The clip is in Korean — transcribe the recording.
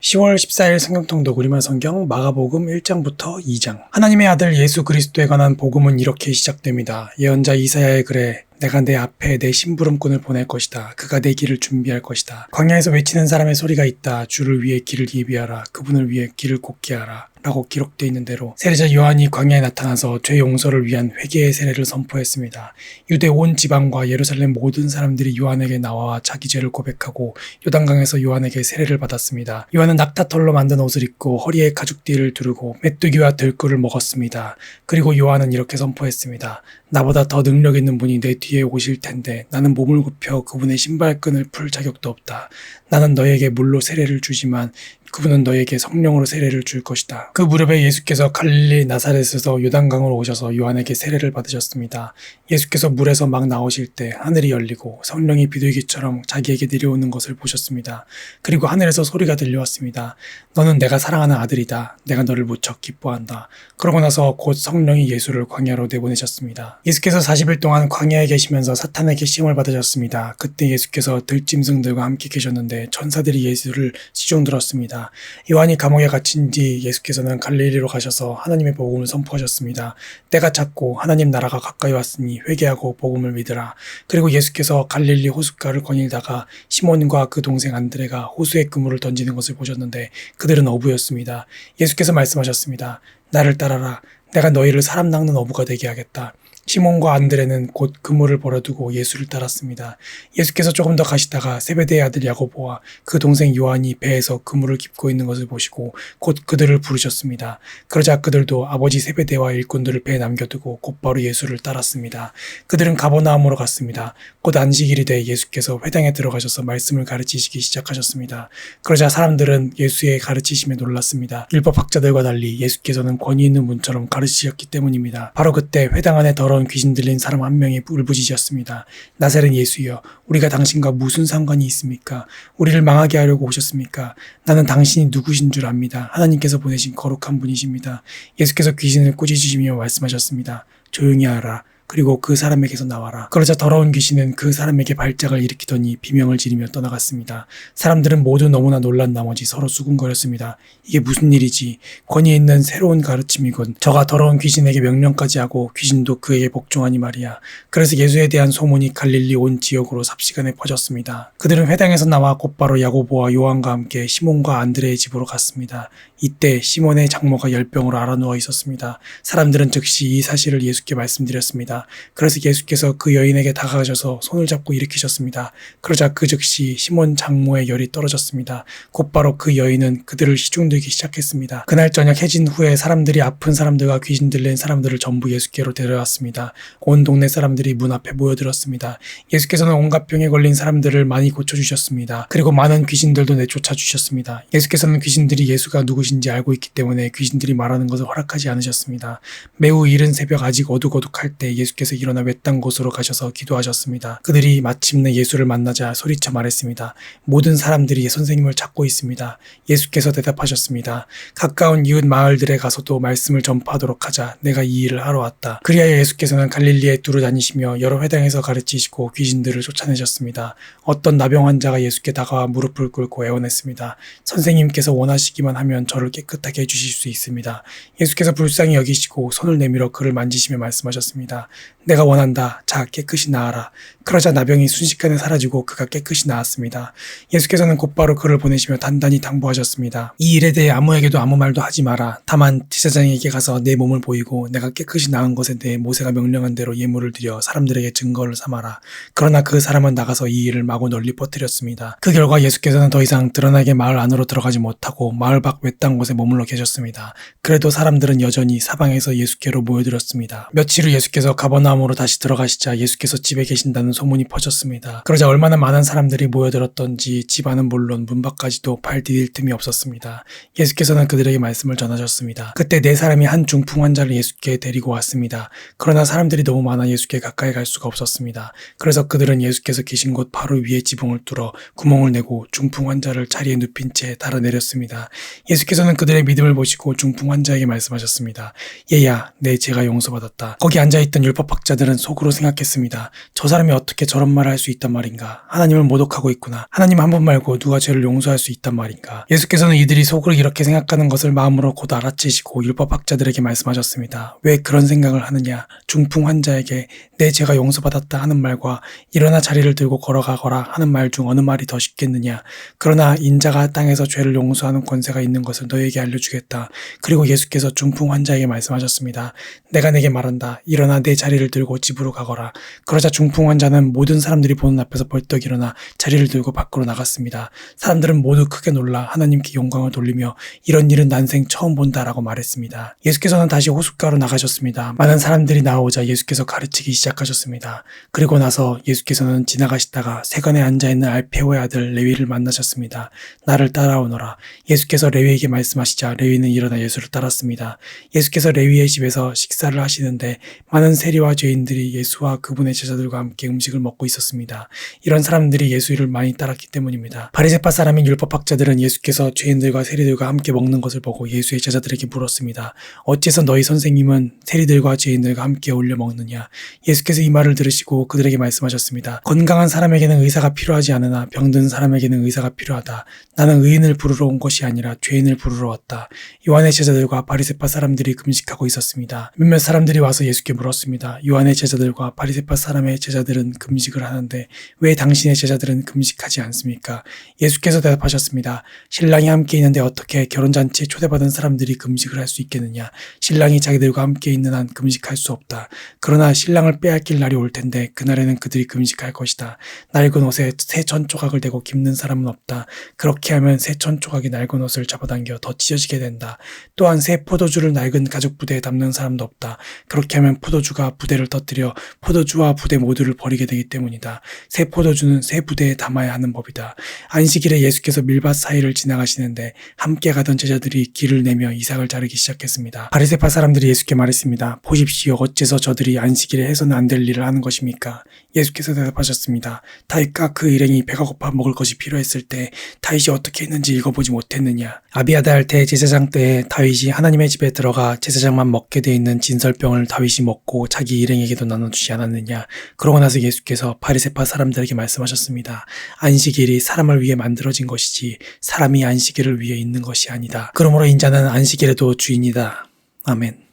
10월 14일 성경통독 우리말 성경 마가복음 1장부터 2장. 하나님의 아들 예수 그리스도에 관한 복음은 이렇게 시작됩니다. 예언자 이사야의 글에 내가 내 앞에 내 심부름꾼을 보낼 것이다. 그가 내 길을 준비할 것이다. 광야에서 외치는 사람의 소리가 있다. 주를 위해 길을 예비하라. 그분을 위해 길을 곧게 하라. 라고 기록되어 있는 대로 세례자 요한이 광야에 나타나서 죄 용서를 위한 회개의 세례를 선포했습니다. 유대 온 지방과 예루살렘 모든 사람들이 요한에게 나와 자기 죄를 고백하고 요단강에서 요한에게 세례를 받았습니다. 요한은 낙타털로 만든 옷을 입고 허리에 가죽띠를 두르고 메뚜기와 들꿀을 먹었습니다. 그리고 요한은 이렇게 선포했습니다. 나보다 더 능력 있는 분이 내 뒤에 오실 텐데 나는 몸을 굽혀 그분의 신발끈을 풀 자격도 없다. 나는 너에게 물로 세례를 주지만 그분은 너에게 성령으로 세례를 줄 것이다. 그 무렵에 예수께서 갈릴리 나사렛에서 요단강으로 오셔서 요한에게 세례를 받으셨습니다. 예수께서 물에서 막 나오실 때 하늘이 열리고 성령이 비둘기처럼 자기에게 내려오는 것을 보셨습니다. 그리고 하늘에서 소리가 들려왔습니다. 너는 내가 사랑하는 아들이다. 내가 너를 무척 기뻐한다. 그러고 나서 곧 성령이 예수를 광야로 내보내셨습니다. 예수께서 40일 동안 광야에 계시면서 사탄에게 시험을 받으셨습니다. 그때 예수께서 들짐승들과 함께 계셨는데 천사들이 예수를 시종들었습니다. 요한이 감옥에 갇힌 뒤 예수께서는 갈릴리로 가셔서 하나님의 복음을 선포하셨습니다. 때가 찼고 하나님 나라가 가까이 왔으니 회개하고 복음을 믿으라. 그리고 예수께서 갈릴리 호숫가를 거닐다가 시몬과 그 동생 안드레가 호수에 그물을 던지는 것을 보셨는데 그들은 어부였습니다. 예수께서 말씀하셨습니다. 나를 따라라. 내가 너희를 사람 낚는 어부가 되게 하겠다. 시몬과 안드레는 곧 그물을 버려두고 예수를 따랐습니다. 예수께서 조금 더 가시다가 세베대의 아들 야고보와 그 동생 요한이 배에서 그물을 깁고 있는 것을 보시고 곧 그들을 부르셨습니다. 그러자 그들도 아버지 세베대와 일꾼들을 배에 남겨두고 곧바로 예수를 따랐습니다. 그들은 가버나움으로 갔습니다. 곧 안식일이 돼 예수께서 회당에 들어가셔서 말씀을 가르치시기 시작하셨습니다. 그러자 사람들은 예수의 가르치심에 놀랐습니다. 율법학자들과 달리 예수께서는 권위 있는 분처럼 가르치셨기 때문입니다. 바로 그때 회당 안에 더러운 귀신 들린 사람 한 명이 울부짖었습니다. 나사렛 예수여, 우리가 당신과 무슨 상관이 있습니까? 우리를 망하게 하려고 오셨습니까? 나는 당신이 누구신 줄 압니다. 하나님께서 보내신 거룩한 분이십니다. 예수께서 귀신을 꾸짖으시며 말씀하셨습니다. 조용히 하라. 그리고 그 사람에게서 나와라. 그러자 더러운 귀신은 그 사람에게 발작을 일으키더니 비명을 지르며 떠나갔습니다. 사람들은 모두 너무나 놀란 나머지 서로 수군거렸습니다. 이게 무슨 일이지? 권위 있는 새로운 가르침이군. 저가 더러운 귀신에게 명령까지 하고 귀신도 그에게 복종하니 말이야. 그래서 예수에 대한 소문이 갈릴리 온 지역으로 삽시간에 퍼졌습니다. 그들은 회당에서 나와 곧바로 야고보와 요한과 함께 시몬과 안드레의 집으로 갔습니다. 이때 시몬의 장모가 열병으로 앓아누워 있었습니다. 사람들은 즉시 이 사실을 예수께 말씀드렸습니다. 그래서 예수께서 그 여인에게 다가가셔서 손을 잡고 일으키셨습니다. 그러자 그 즉시 시몬 장모의 열이 떨어졌습니다. 곧바로 그 여인은 그들을 시중들기 시작했습니다. 그날 저녁 해진 후에 사람들이 아픈 사람들과 귀신 들린 사람들을 전부 예수께로 데려왔습니다. 온 동네 사람들이 문 앞에 모여들었습니다. 예수께서는 온갖 병에 걸린 사람들을 많이 고쳐주셨습니다. 그리고 많은 귀신들도 내쫓아 주셨습니다. 예수께서는 귀신들이 예수가 누구신지 알고 있기 때문에 귀신들이 말하는 것을 허락하지 않으셨습니다. 매우 이른 새벽 아직 어둑어둑할 때 예수께서 일어나 외딴 곳으로 가셔서 기도하셨습니다. 그들이 마침내 예수를 만나자 소리쳐 말했습니다. 모든 사람들이 선생님을 찾고 있습니다. 예수께서 대답하셨습니다. 가까운 이웃 마을들에 가서도 말씀을 전파하도록 하자. 내가 이 일을 하러 왔다. 그리하여 예수께서는 갈릴리에 두루 다니시며 여러 회당에서 가르치시고 귀신들을 쫓아내셨습니다. 어떤 나병 환자가 예수께 다가와 무릎을 꿇고 애원했습니다. 선생님께서 원하시기만 하면 저를 깨끗하게 해주실 수 있습니다. 예수께서 불쌍히 여기시고 손을 내밀어 그를 만지시며 말씀하셨습니다. 내가 원한다. 자, 깨끗이 나아라. 그러자 나병이 순식간에 사라지고 그가 깨끗이 나았습니다. 예수께서는 곧바로 그를 보내시며 단단히 당부하셨습니다. 이 일에 대해 아무에게도 아무 말도 하지 마라. 다만 제사장에게 가서 내 몸을 보이고 내가 깨끗이 나은 것에 대해 모세가 명령한 대로 예물을 드려 사람들에게 증거를 삼아라. 그러나 그 사람은 나가서 이 일을 마구 널리 퍼뜨렸습니다. 그 결과 예수께서는 더 이상 드러나게 마을 안으로 들어가지 못하고 마을 밖 외딴 곳에 머물러 계셨습니다. 그래도 사람들은 여전히 사방에서 예수께로 모여들었습니다. 며칠 후 예수께서 가버나움으로 다시 들어가시자 예수께서 집에 계신다는 소문이 퍼졌습니다. 그러자 얼마나 많은 사람들이 모여들었던지 집 안은 물론 문 밖까지도 발 디딜 틈이 없었습니다. 예수께서는 그들에게 말씀을 전하셨습니다. 그때 네 사람이 한 중풍 환자를 예수께 데리고 왔습니다. 그러나 사람들이 너무 많아 예수께 가까이 갈 수가 없었습니다. 그래서 그들은 예수께서 계신 곳 바로 위에 지붕을 뚫어 구멍을 내고 중풍 환자를 자리에 눕힌 채 달아내렸습니다. 예수께서는 그들의 믿음을 보시고 중풍 환자에게 말씀하셨습니다. 얘야, 내 죄가 용서받았다. 거기 앉아있던 율법학자들은 속으로 생각했습니다. 저 사람이 어떻게 저런 말을 할 수 있단 말인가? 하나님을 모독하고 있구나. 하나님 한 분 말고 누가 죄를 용서할 수 있단 말인가? 예수께서는 이들이 속으로 이렇게 생각하는 것을 마음으로 곧 알아채시고 율법학자들에게 말씀하셨습니다. 왜 그런 생각을 하느냐? 중풍 환자에게 내 죄가 용서받았다 하는 말과 일어나 자리를 들고 걸어가거라 하는 말 중 어느 말이 더 쉽겠느냐? 그러나 인자가 땅에서 죄를 용서하는 권세가 있는 것을 너에게 알려주겠다. 그리고 예수께서 중풍 환자에게 말씀하셨습니다. 내가 내게 말한다. 일어나 내 자리를 들고 집으로 가거라. 그러자 중풍 환자는 모든 사람들이 보는 앞에서 벌떡 일어나 자리를 들고 밖으로 나갔습니다. 사람들은 모두 크게 놀라 하나님께 영광을 돌리며 이런 일은 난생 처음 본다라고 말했습니다. 예수께서는 다시 호숫가로 나가셨습니다. 많은 사람들이 나오자 예수께서 가르치기 시작하셨습니다. 그리고 나서 예수께서는 지나가시다가 세관에 앉아있는 알페오의 아들 레위를 만나셨습니다. 나를 따라오너라. 예수께서 레위에게 말씀하시자 레위는 일어나 예수를 따랐습니다. 예수께서 레위의 집에서 식사를 하시는데 많은 세리와 죄인들이 예수와 그분의 제자들과 함께 음식을 먹고 있었습니다. 이런 사람들이 예수를 많이 따랐기 때문입니다. 바리새파 사람인 율법학자들은 예수께서 죄인들과 세리들과 함께 먹는 것을 보고 예수의 제자들에게 물었습니다. 어째서 너희 선생님은 세리들과 죄인들과 함께 어울려 먹느냐? 예수께서 이 말을 들으시고 그들에게 말씀하셨습니다. 건강한 사람에게는 의사가 필요하지 않으나 병든 사람에게는 의사가 필요하다. 나는 의인을 부르러 온 것이 아니라 죄인을 부르러 왔다. 요한의 제자들과 바리새파 사람들이 금식하고 있었습니다. 몇몇 사람들이 와서 예수께 물었습니다. 요한의 제자들과 바리새파 사람의 제자들은 금식을 하는데 왜 당신의 제자들은 금식하지 않습니까? 예수께서 대답하셨습니다. 신랑이 함께 있는데 어떻게 결혼잔치에 초대받은 사람들이 금식을 할 수 있겠느냐? 신랑이 자기들과 함께 있는 한 금식할 수 없다. 그러나 신랑을 빼앗길 날이 올 텐데 그날에는 그들이 금식할 것이다. 낡은 옷에 새 천조각을 대고 깁는 사람은 없다. 그렇게 하면 새 천조각이 낡은 옷을 잡아당겨 더 찢어지게 된다. 또한 새 포도주를 낡은 가죽 부대에 담는 사람도 없다. 그렇게 하면 포도주가 부대를 터뜨려 포도주와 부대 모두를 버리게 되기 때문이다. 새 포도주는 새 부대에 담아야 하는 법이다. 안식일에 예수께서 밀밭 사이를 지나가시는데 함께 가던 제자들이 길을 내며 이삭을 자르기 시작했습니다. 바리새파 사람들이 예수께 말했습니다. 보십시오. 어째서 저들이 안식일에 해서는 안 될 일을 하는 것입니까? 예수께서 대답하셨습니다. 다윗과 그 일행이 배가 고파 먹을 것이 필요했을 때 다윗이 어떻게 했는지 읽어보지 못했느냐? 아비아달 대제사장 때에 다윗이 하나님의 집에 들어가 제사장만 먹게 돼 있는 진설병을 다윗이 먹고 자기 일행에게도 나눠주지 않았느냐? 그러고 나서 예수께서 바리새파 사람들에게 말씀하셨습니다. 안식일이 사람을 위해 만들어진 것이지 사람이 안식일을 위해 있는 것이 아니다. 그러므로 인자는 안식일에도 주인이다. 아멘.